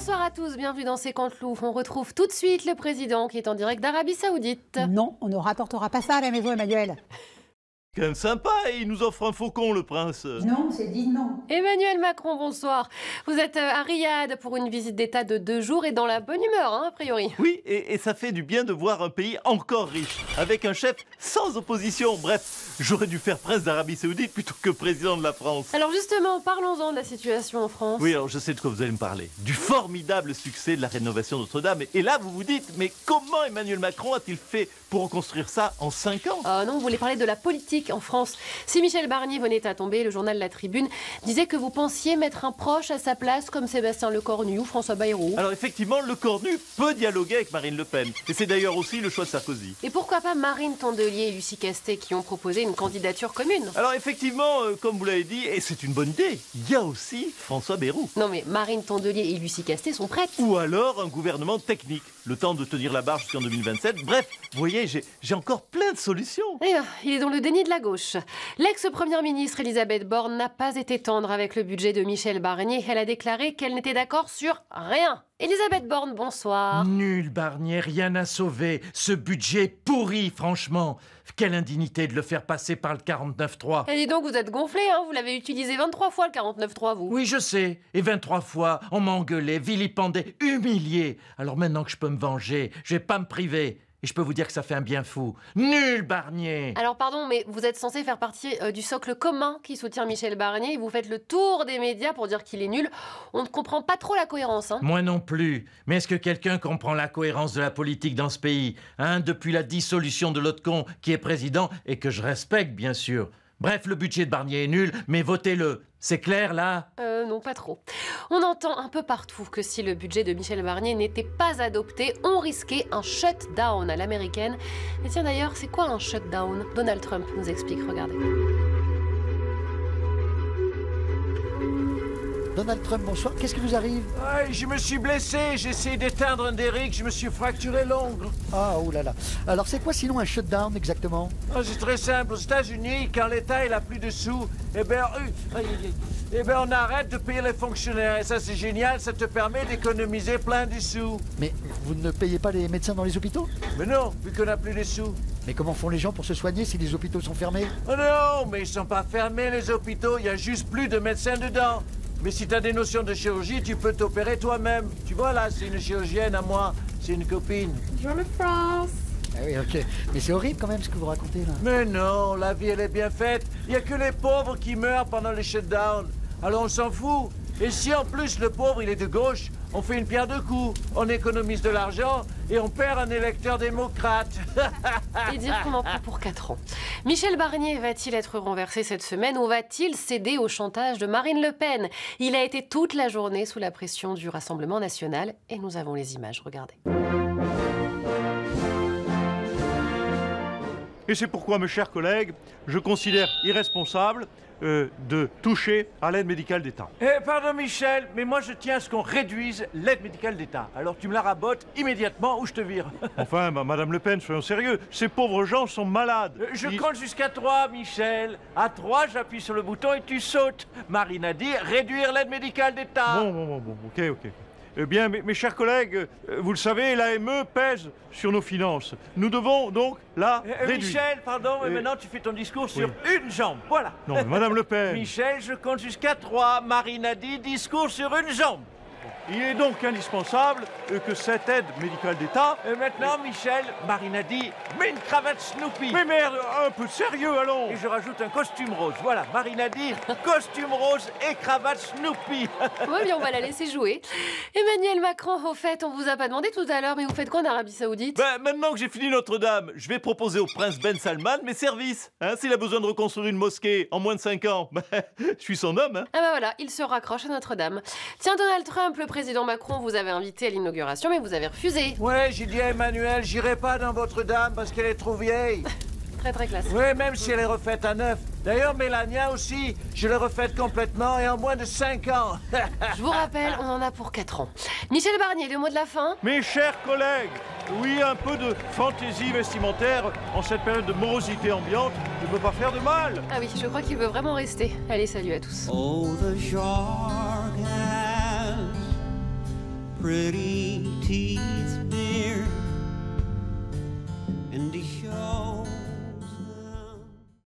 Bonsoir à tous, bienvenue dans C'est Canteloup. On retrouve tout de suite le président qui est en direct d'Arabie Saoudite. Non, on ne rapportera pas ça à la maison, Emmanuel. Quand même sympa, il nous offre un faucon, le prince. Non, c'est dit non. Emmanuel Macron, bonsoir. Vous êtes à Riyad pour une visite d'État de 2 jours et dans la bonne humeur, hein, a priori. Oui, et ça fait du bien de voir un pays encore riche, avec un chef sans opposition. Bref, j'aurais dû faire prince d'Arabie Saoudite plutôt que président de la France. Alors justement, parlons-en de la situation en France. Oui, alors je sais de quoi vous allez me parler. Du formidable succès de la rénovation Notre-Dame. Et là, vous vous dites, mais comment Emmanuel Macron a-t-il fait pour reconstruire ça en 5 ans? Ah non, vous voulez parler de la politique en France. Si Michel Barnier venait à tomber, le journal La Tribune disait que vous pensiez mettre un proche à sa place comme Sébastien Lecornu ou François Bayrou. Alors effectivement, Lecornu peut dialoguer avec Marine Le Pen. Et c'est d'ailleurs aussi le choix de Sarkozy. Et pourquoi pas Marine Tondelier et Lucie Castet qui ont proposé une candidature commune? Alors effectivement, comme vous l'avez dit, et c'est une bonne idée, il y a aussi François Bayrou. Non mais Marine Tondelier et Lucie Castet sont prêtes. Ou alors un gouvernement technique, le temps de tenir la barre jusqu'en 2027. Bref, vous voyez, j'ai encore plein de solutions. Eh bien, il est dans le déni de la gauche. L'ex-première ministre Elisabeth Borne n'a pas été tendre avec le budget de Michel Barnier. Elle a déclaré qu'elle n'était d'accord sur rien. Elisabeth Borne, bonsoir. Nul, Barnier, rien à sauver. Ce budget pourri, franchement. Quelle indignité de le faire passer par le 49.3. Et dis donc, vous êtes gonflé, hein, vous l'avez utilisé 23 fois le 49.3, vous. Oui, je sais. Et 23 fois, on m'a engueulé, vilipendé, humilié. Alors maintenant que je peux me venger, je vais pas me priver. Et je peux vous dire que ça fait un bien fou. Nul, Barnier! Alors pardon, mais vous êtes censé faire partie du socle commun qui soutient Michel Barnier et vous faites le tour des médias pour dire qu'il est nul. On ne comprend pas trop la cohérence. Hein. Moi non plus. Mais est-ce que quelqu'un comprend la cohérence de la politique dans ce pays, hein, depuis la dissolution de l'autre con qui est président et que je respecte, bien sûr. Bref, le budget de Barnier est nul, mais votez-le. C'est clair, là? Non, pas trop. On entend un peu partout que si le budget de Michel Barnier n'était pas adopté, on risquait un shutdown à l'américaine. Et tiens d'ailleurs, c'est quoi un shutdown? Donald Trump nous explique, regardez. Donald Trump, bonsoir. Qu'est-ce qui vous arrive? Je me suis blessé, j'ai essayé d'éteindre un derrick, je me suis fracturé l'ongle. Ah, oh là là. Alors, c'est quoi sinon un shutdown exactement? C'est très simple. Aux États-Unis, quand l'État il a plus de sous, eh ben on arrête de payer les fonctionnaires. Et ça, c'est génial, ça te permet d'économiser plein de sous. Mais vous ne payez pas les médecins dans les hôpitaux? Mais non, vu qu'on n'a plus de sous. Mais comment font les gens pour se soigner si les hôpitaux sont fermés? Oh non, mais ils sont pas fermés, les hôpitaux. Il y a juste plus de médecins dedans. Mais si tu as des notions de chirurgie, tu peux t'opérer toi-même. Tu vois, là, c'est une chirurgienne à moi. C'est une copine. Bonjour le France. Ah oui, ok. Mais c'est horrible quand même ce que vous racontez là. Mais non, la vie, elle est bien faite. Il n'y a que les pauvres qui meurent pendant les shutdowns. Alors on s'en fout. Et si en plus le pauvre, il est de gauche, on fait une pierre deux coups. On économise de l'argent et on perd un électeur démocrate. Et dire qu'on en prend pour 4 ans. Michel Barnier va-t-il être renversé cette semaine ou va-t-il céder au chantage de Marine Le Pen? Il a été toute la journée sous la pression du Rassemblement national et nous avons les images, regardez. Et c'est pourquoi, mes chers collègues, je considère irresponsable de toucher à l'aide médicale d'État. Pardon Michel, mais moi je tiens à ce qu'on réduise l'aide médicale d'État. Alors tu me la rabotes immédiatement ou je te vire. Enfin, Madame Le Pen, soyons sérieux, ces pauvres gens sont malades. Je compte jusqu'à 3, Michel. À 3, j'appuie sur le bouton et tu sautes. Marine a dit réduire l'aide médicale d'État. Bon, ok. Eh bien, mes chers collègues, vous le savez, l'AME pèse sur nos finances. Nous devons donc la réduire. Michel, pardon, mais maintenant tu fais ton discours sur une jambe. Voilà. Non, mais Madame Le Pen. Michel, je compte jusqu'à 3. Marine a dit discours sur une jambe. Il est donc indispensable que cette aide médicale d'État... Et maintenant, Michel, Marine a dit mets une cravate Snoopy. Mais merde, un peu de sérieux, allons. Et je rajoute un costume rose. Voilà, Marine a dit costume rose et cravate Snoopy. Oui, bien, on va la laisser jouer. Emmanuel Macron, au fait, on vous a pas demandé tout à l'heure, mais vous faites quoi en Arabie Saoudite? Maintenant que j'ai fini Notre-Dame, je vais proposer au prince Ben Salman mes services. Hein, s'il a besoin de reconstruire une mosquée en moins de 5 ans, je suis son homme. Hein. Ah bah voilà, il se raccroche à Notre-Dame. Tiens, Donald Trump, le président Macron vous avez invité à l'inauguration, mais vous avez refusé. Ouais, j'ai dit à Emmanuel, j'irai pas dans votre dame parce qu'elle est trop vieille. Très très classe. Oui, même si elle est refaite à neuf. D'ailleurs, Mélania aussi, je l'ai refaite complètement et en moins de 5 ans. Je vous rappelle, on en a pour 4 ans. Michel Barnier, le mot de la fin? Mes chers collègues, oui, un peu de fantaisie vestimentaire en cette période de morosité ambiante ne peut pas faire de mal. Ah oui, je crois qu'il veut vraiment rester. Allez, salut à tous. Oh, the shark has pretty teeth.